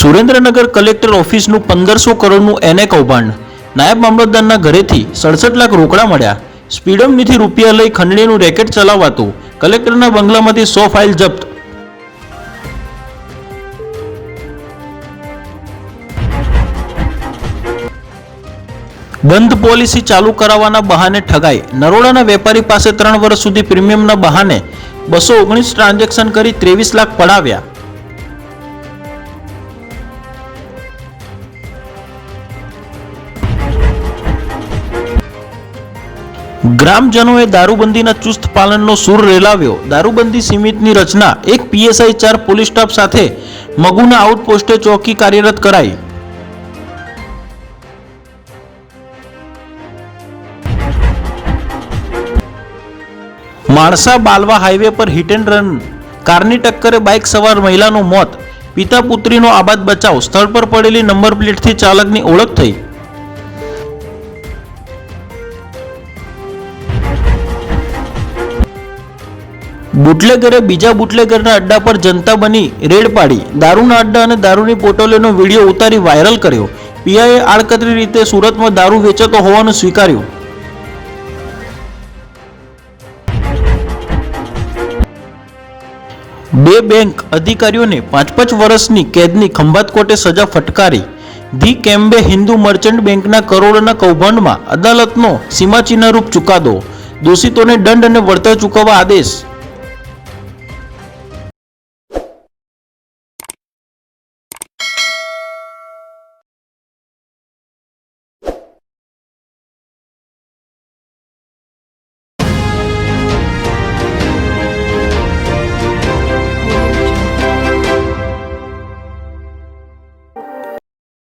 Surendranagar collector ઓફિસનું 1500 કરોડનું એને કૌભાંડ. નાયબ મામલતદારના ઘરેથી 67 લાખ રોકડા મળ્યા. સ્પીડમનીથી રૂપિયા લઈ ખંડણીનું રેકેટ ચલાવાતું. કલેક્ટરના બંગલામાંથી 100 ફાઇલ જપ્ત. બંધ પોલિસી ચાલુ કરાવવાના બહાને ઠગાઈ. નરોડાના વેપારી પાસે 3 વર્ષ સુધી પ્રીમિયમના બહાને 219 ટ્રાન્ઝેક્શન કરી 23 લાખ પડાવ્યા. ગ્રામજનોએ દારૂબંધીના ચુસ્ત પાલનનો સૂર રેલાવ્યો. દારૂબંધી સમિતિની રચના, 1 પીએસઆઈ 4 પોલીસ સ્ટાફ સાથે મગુના આઉટપોસ્ટે ચોકી કાર્યરત કરાઈ. માણસા બાલવા હાઈવે પર હિટ એન્ડ રન. કારની ટક્કરે બાઇક સવાર મહિલાનું મોત. પિતા પુત્રીનો આબાદ બચાવ. સ્થળ પર પડેલી નંબર પ્લેટથી ચાલકની ઓળખ થઈ. બુટલેગરે બીજા બુટલેગરના અડ્ડા પર જનતા બની રેડ પાડી. દારૂના અડ્ડા અને દારૂની બોટલોનો વિડીયો ઉતારી વાયરલ કર્યો. પીઆઈએ આડકતરી રીતે સુરતમાં દારૂ વેચાતો હોવાનું સ્વીકાર્યું. બે બેંક અધિકારીઓને 5-5 વર્ષની કેદની ખંભાત કોર્ટે સજા ફટકારી. ધી કેમ્બે હિન્દુ મર્ચન્ટ બેંકના કરોડોના કૌભાંડમાં અદાલતનો સીમાચિહ્નરૂપ ચુકાદો. દોષિતોને દંડ અને વળતર ચૂકવવા આદેશ.